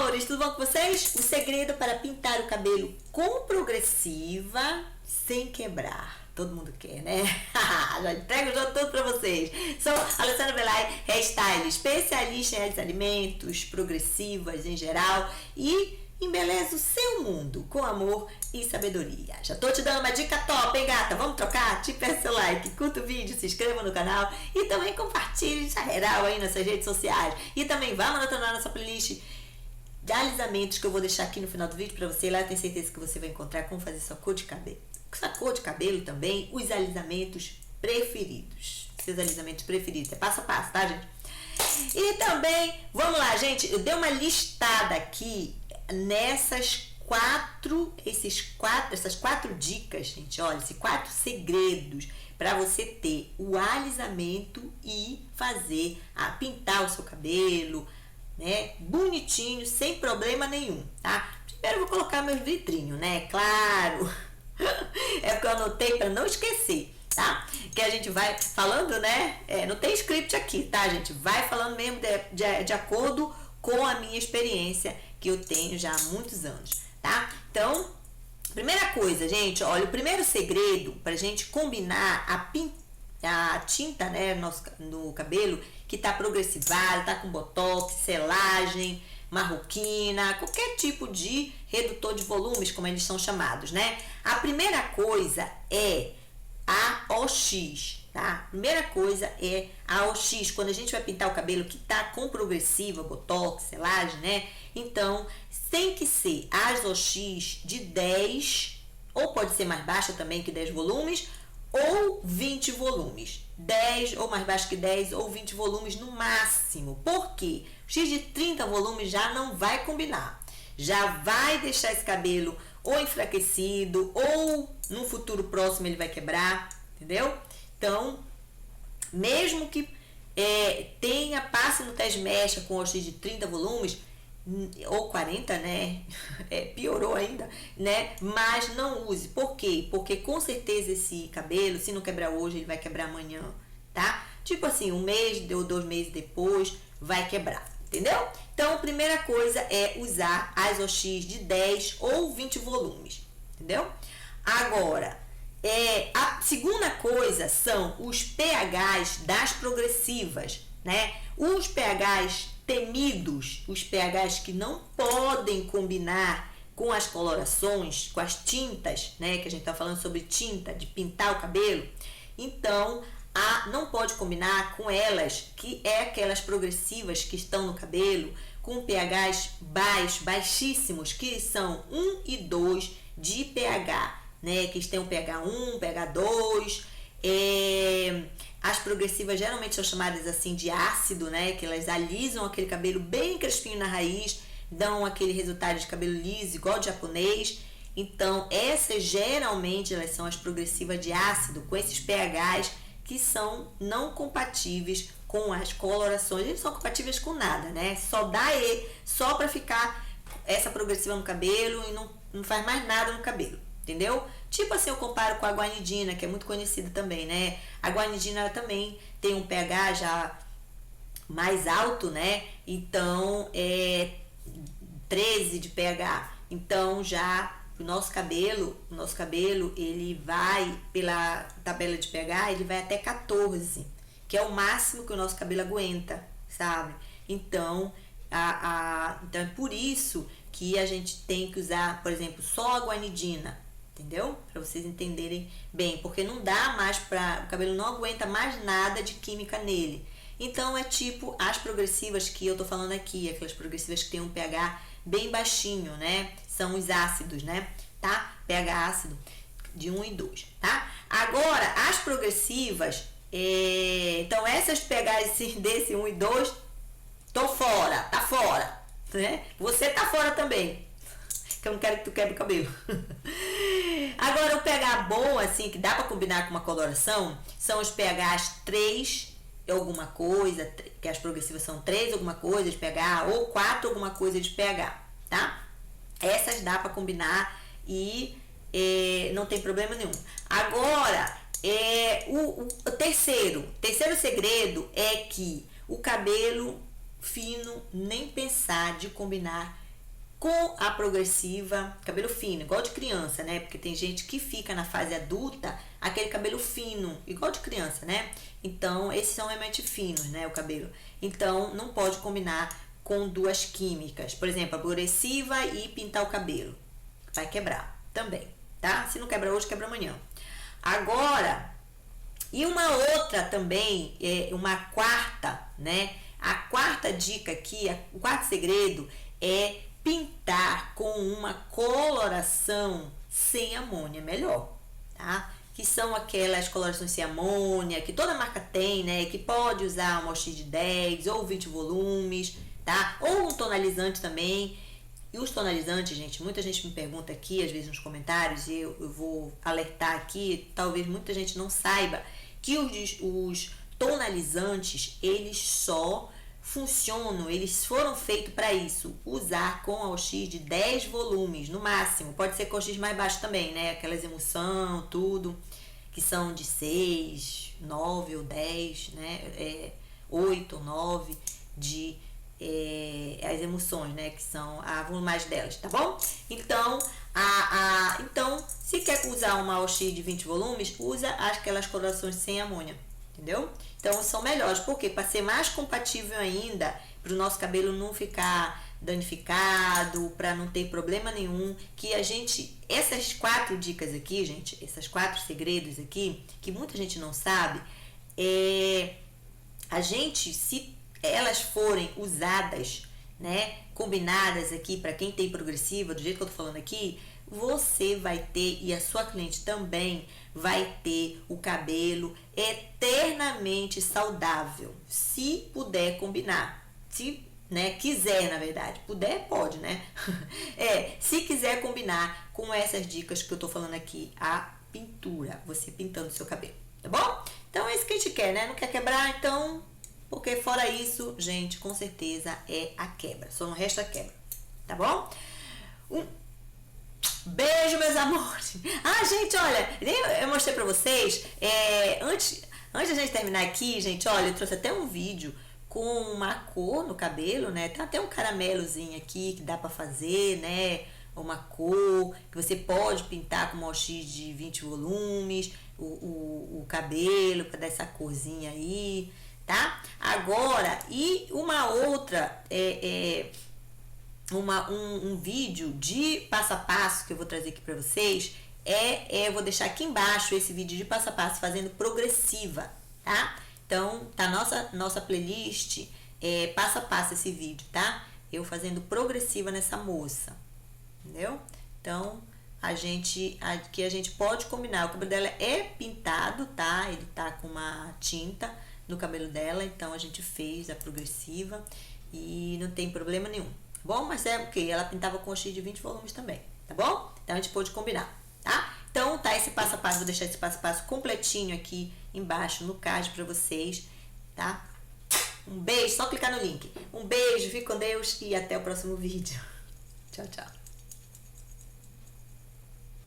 amores, tudo bom com vocês? O segredo para pintar o cabelo com progressiva sem quebrar. Todo mundo quer, né? Já entrego já tudo pra vocês. Sou Alessandra Belay, hairstyle, especialista em alimentos, progressivas em geral e embeleza o seu mundo com amor e sabedoria. Já tô te dando uma dica top, hein, gata? Vamos trocar? Te peço seu like, curta o vídeo, se inscreva no canal e também compartilhe geral aí nas suas redes sociais. E também vá maratonar nossa playlist de alisamentos que eu vou deixar aqui no final do vídeo pra você. Lá eu tenho certeza que você vai encontrar como fazer sua cor de cabelo. Sua cor de cabelo também, os alisamentos preferidos. Seus alisamentos preferidos. É passo a passo, tá, gente? E também, vamos lá, gente. Eu dei uma listada aqui nessas essas quatro dicas, gente. Olha, esses 4 segredos para você ter o alisamento e pintar o seu cabelo, né? Bonitinho, sem problema nenhum, tá? Primeiro eu vou colocar meus vidrinhos, né? Claro. É porque eu anotei para não esquecer, tá? Que a gente vai falando, né? Não tem script aqui, tá, gente? Vai falando mesmo de acordo com a minha experiência que eu tenho já há muitos anos, tá? Então, primeira coisa, gente, olha, o primeiro segredo pra gente combinar a tinta, né, no cabelo, que tá progressivada, tá com botox, selagem, marroquina, qualquer tipo de redutor de volumes, como eles são chamados, né? A primeira coisa é a OX, tá? A primeira coisa é a OX, quando a gente vai pintar o cabelo que tá com progressiva, botox, selagem, né? Então, tem que ser as OX de 10, ou pode ser mais baixa também que 10 volumes, ou 20 volumes. 10 ou mais baixo que 10 ou 20 volumes no máximo. Por quê? X de 30 volumes já não vai combinar. Já vai deixar esse cabelo ou enfraquecido ou no futuro próximo ele vai quebrar, entendeu? Então, mesmo que passe no teste mecha com o X de 30 volumes ou 40, né? Piorou ainda, né? Mas não use. Por quê? Porque com certeza esse cabelo, se não quebrar hoje, ele vai quebrar amanhã, tá? Tipo assim, 1 mês ou 2 meses depois vai quebrar, entendeu? Então, a primeira coisa é usar as OX de 10 ou 20 volumes, entendeu? Agora, a segunda coisa são os pHs das progressivas, né? Os pHs temidos, os pHs que não podem combinar com as colorações, com as tintas, né? Que a gente tá falando sobre tinta, de pintar o cabelo. Então, não pode combinar com elas, que é aquelas progressivas que estão no cabelo, com pHs baixíssimos, que são 1 e 2 de pH, né? Que tem o pH 1, pH 2, as progressivas geralmente são chamadas assim de ácido, né? Que elas alisam aquele cabelo bem crespinho na raiz, dão aquele resultado de cabelo liso, igual de japonês. Então, essas geralmente elas são as progressivas de ácido, com esses pHs que são não compatíveis com as colorações. Eles são compatíveis com nada, né? Só para ficar essa progressiva no cabelo e não faz mais nada no cabelo. Entendeu? Tipo assim, eu comparo com a guanidina, que é muito conhecida também, né? A guanidina ela também tem um pH já mais alto, né? Então, 13 de pH. Então, já o nosso cabelo, ele vai, pela tabela de pH, ele vai até 14, que é o máximo que o nosso cabelo aguenta, sabe? Então, então é por isso que a gente tem que usar, por exemplo, só a guanidina, entendeu? Para vocês entenderem bem, porque não dá mais o cabelo não aguenta mais nada de química nele. Então é tipo as progressivas que eu tô falando aqui, aquelas progressivas que tem um pH bem baixinho, né? São os ácidos, né? Tá? pH ácido de 1 e 2, tá? Agora, as progressivas, então essas pHs desse 1 e 2, tô fora, tá fora, né? Você tá fora também, que eu não quero que tu quebre o cabelo. Agora, o pH bom, assim, que dá pra combinar com uma coloração, são os pHs 3 alguma coisa, que as progressivas são 3 alguma coisa de pH, ou 4 alguma coisa de pH, tá? Essas dá pra combinar e não tem problema nenhum. Agora, o terceiro segredo é que o cabelo fino, nem pensar de combinar Com a progressiva, cabelo fino, igual de criança, né? Porque tem gente que fica na fase adulta, aquele cabelo fino, igual de criança, né? Então, esses são realmente finos, né? O cabelo. Então, não pode combinar com duas químicas. Por exemplo, a progressiva e pintar o cabelo. Vai quebrar também, tá? Se não quebra hoje, quebra amanhã. Agora, e uma outra também, uma quarta, né? A quarta dica aqui, o quarto segredo é pintar com uma coloração sem amônia, melhor, tá? Que são aquelas colorações sem amônia, que toda marca tem, né? Que pode usar uma OX de 10 ou 20 volumes, tá? Ou um tonalizante também. E os tonalizantes, gente, muita gente me pergunta aqui, às vezes nos comentários, e eu vou alertar aqui, talvez muita gente não saiba, que os tonalizantes, eles só funcionam, eles foram feitos para isso, usar com a OX de 10 volumes, no máximo, pode ser com OX mais baixo também, né, aquelas emulsão, tudo, que são de 6, 9 ou 10, né, 8 ou 9 de as emulsões, né, que são a volumagem delas, tá bom? Então, então, se quer usar uma OX de 20 volumes, usa aquelas colorações sem amônia, entendeu? Então, são melhores, porque para ser mais compatível ainda, para o nosso cabelo não ficar danificado, para não ter problema nenhum, que a gente, essas 4 dicas aqui, gente, esses 4 segredos aqui, que muita gente não sabe, a gente, se elas forem usadas, né, combinadas aqui para quem tem progressiva, do jeito que eu tô falando aqui, você vai ter, e a sua cliente também vai ter o cabelo eternamente saudável, se puder combinar, se, né, quiser, na verdade, puder, pode, né, se quiser combinar com essas dicas que eu tô falando aqui, a pintura, você pintando o seu cabelo, tá bom? Então é isso que a gente quer, né, não quer quebrar, então, porque fora isso, gente, com certeza é a quebra, só não resta a quebra, tá bom? Beijo, meus amores. Gente, olha, eu mostrei pra vocês, antes da gente terminar aqui, gente, olha, eu trouxe até um vídeo com uma cor no cabelo, né? Tem até um caramelozinho aqui que dá pra fazer, né? Uma cor que você pode pintar com uma OX de 20 volumes, o cabelo pra dar essa corzinha aí, tá? Agora, e uma outra, um vídeo de passo a passo que eu vou trazer aqui para vocês, eu vou deixar aqui embaixo esse vídeo de passo a passo fazendo progressiva, tá? Então, tá nossa playlist, passo a passo esse vídeo, tá? Eu fazendo progressiva nessa moça, entendeu? Então, a gente pode combinar, o cabelo dela é pintado, tá? Ele tá com uma tinta no cabelo dela, então a gente fez a progressiva e não tem problema nenhum. Bom, mas é o que? Ela pintava com OX de 20 volumes também, tá bom? Então a gente pode combinar, tá? Então tá esse passo a passo, vou deixar esse passo a passo completinho aqui embaixo no card pra vocês, tá? Um beijo, só clicar no link. Um beijo, fique com Deus e até o próximo vídeo. Tchau, tchau.